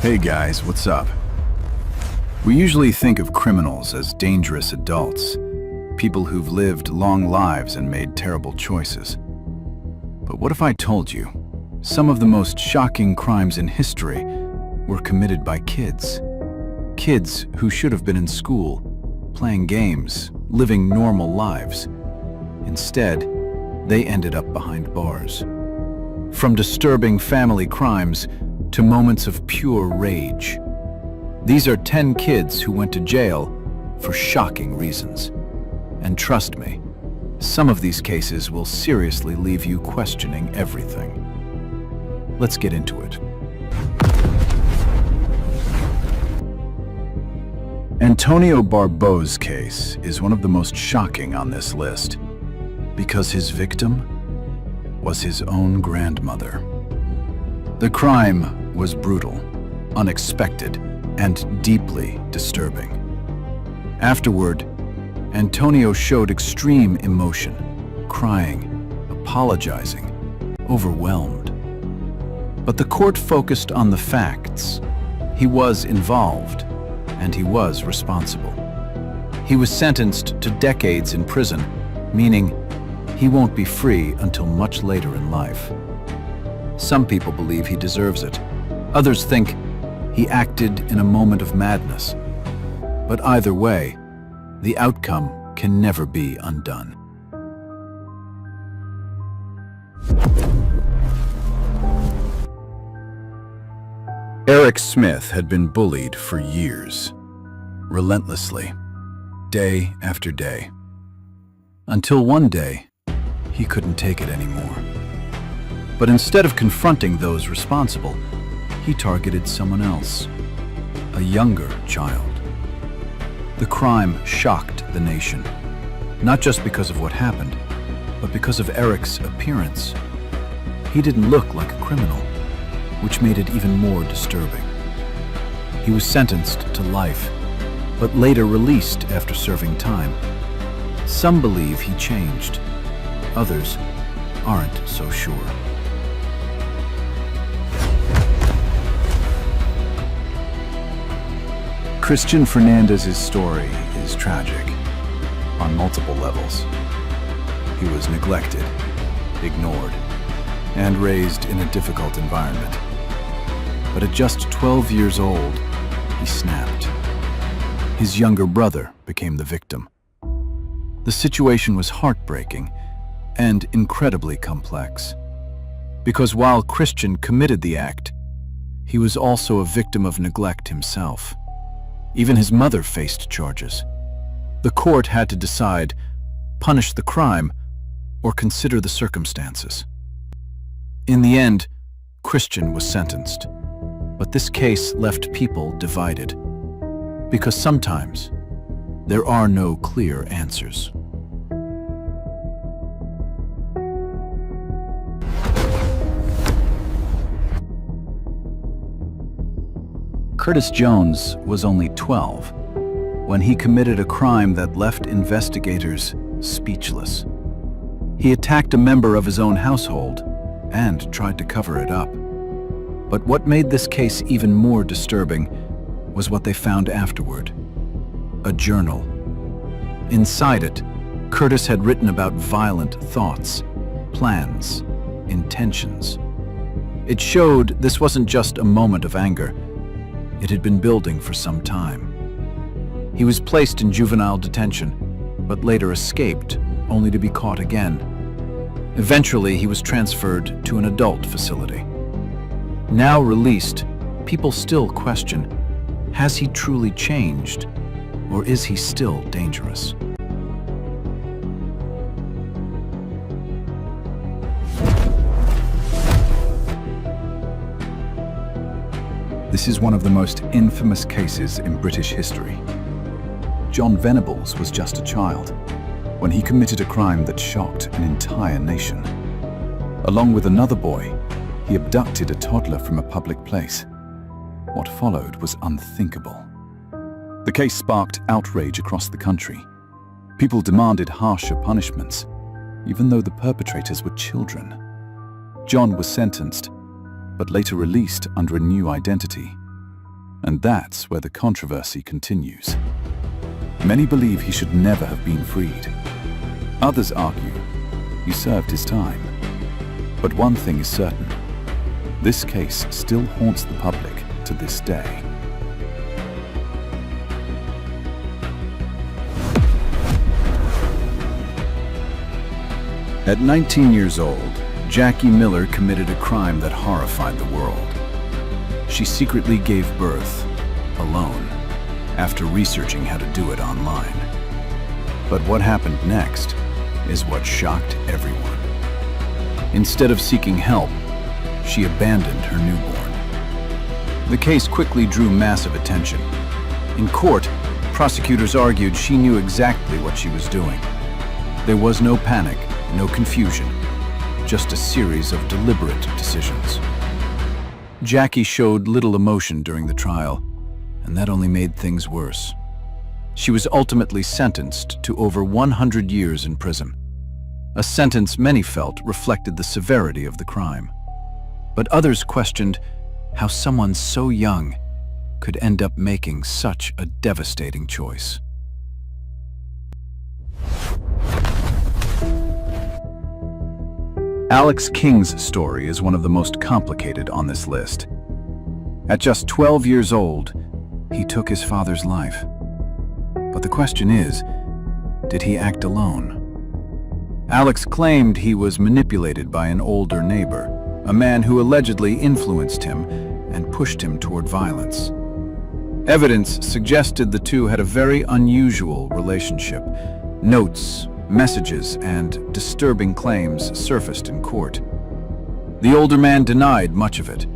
Hey guys, what's up? We usually think of criminals as dangerous adults, people who've lived long lives and made terrible choices. But what if I told you some of the most shocking crimes in history were committed by kids? Kids who should have been in school, playing games, living normal lives. Instead, they ended up behind bars. From disturbing family crimes to moments of pure rage. These are 10 kids who went to jail for shocking reasons. And trust me, some of these cases will seriously leave you questioning everything. Let's get into it. Antonio Barbo's case is one of the most shocking on this list because his victim was his own grandmother. The crime was brutal, unexpected, and deeply disturbing. Afterward, Antonio showed extreme emotion, crying, apologizing, overwhelmed. But the court focused on the facts. He was involved, and he was responsible. He was sentenced to decades in prison, meaning he won't be free until much later in life. Some people believe he deserves it. Others think he acted in a moment of madness. But either way, the outcome can never be undone. Eric Smith had been bullied for years, relentlessly, day after day. Until one day, he couldn't take it anymore. But instead of confronting those responsible, he targeted someone else, a younger child. The crime shocked the nation, not just because of what happened, but because of Eric's appearance. He didn't look like a criminal, which made it even more disturbing. He was sentenced to life, but later released after serving time. Some believe he changed. Others aren't so sure. Christian Fernandez's story is tragic on multiple levels. He was neglected, ignored, and raised in a difficult environment. But at just 12 years old, he snapped. His younger brother became the victim. The situation was heartbreaking and incredibly complex. Because while Christian committed the act, he was also a victim of neglect himself. Even his mother faced charges. The court had to decide, punish the crime or consider the circumstances. In the end, Christian was sentenced. But this case left people divided. Because sometimes there are no clear answers. Curtis Jones was only 12 when he committed a crime that left investigators speechless. He attacked a member of his own household and tried to cover it up. But what made this case even more disturbing was what they found afterward: a journal. Inside it, Curtis had written about violent thoughts, plans, intentions. It showed this wasn't just a moment of anger. It had been building for some time. He was placed in juvenile detention, but later escaped, only to be caught again. Eventually, he was transferred to an adult facility. Now released, people still question, has he truly changed, or is he still dangerous? This is one of the most infamous cases in British history. John Venables was just a child when he committed a crime that shocked an entire nation. Along with another boy, he abducted a toddler from a public place. What followed was unthinkable. The case sparked outrage across the country. People demanded harsher punishments, even though the perpetrators were children. John was sentenced, but later released under a new identity. And that's where the controversy continues. Many believe he should never have been freed. Others argue he served his time. But one thing is certain. This case still haunts the public to this day. At 19 years old, Jackie Miller committed a crime that horrified the world. She secretly gave birth, alone, after researching how to do it online. But what happened next is what shocked everyone. Instead of seeking help, she abandoned her newborn. The case quickly drew massive attention. In court, prosecutors argued she knew exactly what she was doing. There was no panic, no confusion, just a series of deliberate decisions. Jackie showed little emotion during the trial, and that only made things worse. She was ultimately sentenced to over 100 years in prison, a sentence many felt reflected the severity of the crime. But others questioned how someone so young could end up making such a devastating choice. Alex King's story is one of the most complicated on this list. At just 12 years old, he took his father's life. But the question is, did he act alone? Alex claimed he was manipulated by an older neighbor, a man who allegedly influenced him and pushed him toward violence. Evidence suggested the two had a very unusual relationship. Notes, messages, and disturbing claims surfaced in court. The older man denied much of it,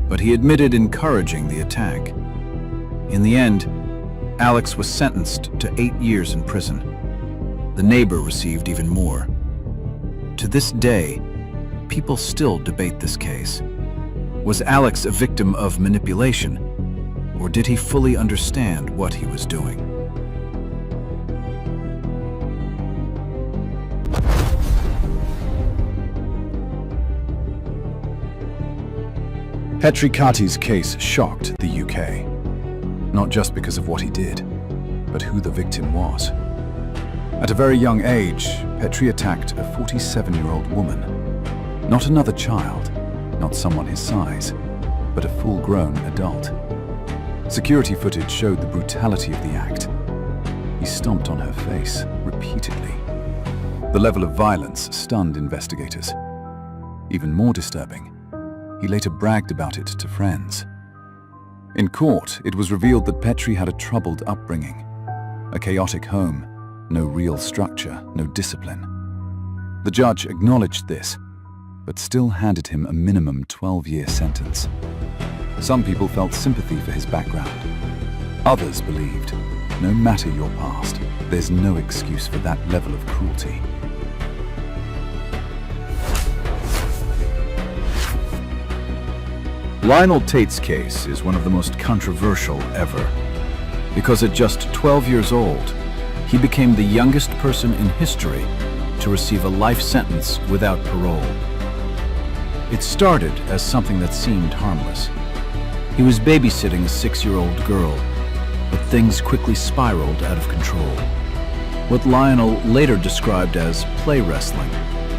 but he admitted encouraging the attack. In the end, Alex was sentenced to 8 years in prison. The neighbor received even more. To this day, people still debate this case. Was Alex a victim of manipulation, or did he fully understand what he was doing? Petricati's case shocked the UK, not just because of what he did, but who the victim was. At a very young age, Petri attacked a 47-year-old woman. Not another child, not someone his size, but a full-grown adult. Security footage showed the brutality of the act. He stomped on her face repeatedly. The level of violence stunned investigators. Even more disturbing, he later bragged about it to friends. In court, it was revealed that Petri had a troubled upbringing. A chaotic home, no real structure, no discipline. The judge acknowledged this, but still handed him a minimum 12-year sentence. Some people felt sympathy for his background. Others believed, no matter your past, there's no excuse for that level of cruelty. Lionel Tate's case is one of the most controversial ever, because at just 12 years old, he became the youngest person in history to receive a life sentence without parole. It started as something that seemed harmless. He was babysitting a 6-year-old girl, but things quickly spiraled out of control. What Lionel later described as play wrestling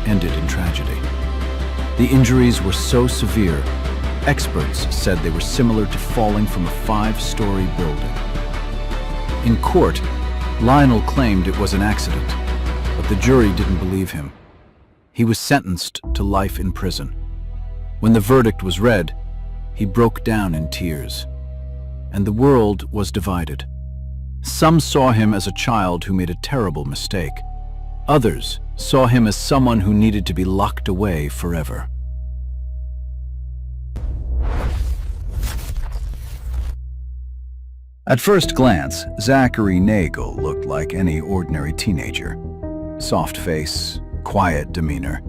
ended in tragedy. The injuries were so severe, experts said they were similar to falling from a 5-story building. In court, Lionel claimed it was an accident, but the jury didn't believe him. He was sentenced to life in prison. When the verdict was read, he broke down in tears, and the world was divided. Some saw him as a child who made a terrible mistake. Others saw him as someone who needed to be locked away forever. At first glance, Zachary Nagel looked like any ordinary teenager. Soft face, quiet demeanor,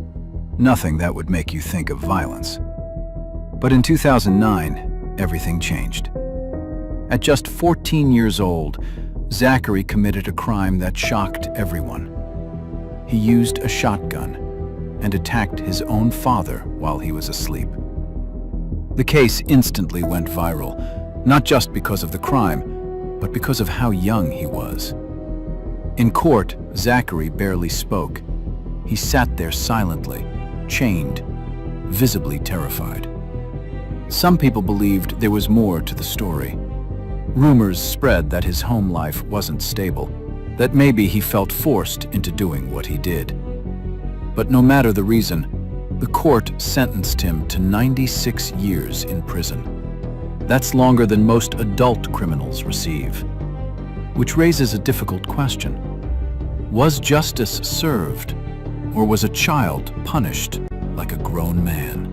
nothing that would make you think of violence. But in 2009, everything changed. At just 14 years old, Zachary committed a crime that shocked everyone. He used a shotgun and attacked his own father while he was asleep. The case instantly went viral, not just because of the crime, but because of how young he was. In court, Zachary barely spoke. He sat there silently, chained, visibly terrified. Some people believed there was more to the story. Rumors spread that his home life wasn't stable, that maybe he felt forced into doing what he did. But no matter the reason, the court sentenced him to 96 years in prison. That's longer than most adult criminals receive. Which raises a difficult question. Was justice served, or was a child punished like a grown man?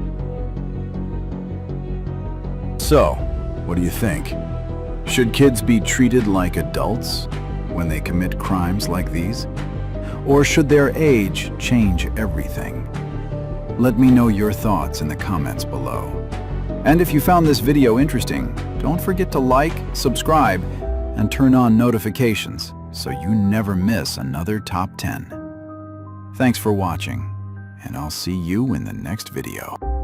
So, what do you think? Should kids be treated like adults when they commit crimes like these? Or should their age change everything? Let me know your thoughts in the comments below. And if you found this video interesting, don't forget to like, subscribe, and turn on notifications so you never miss another Top 10. Thanks for watching, and I'll see you in the next video.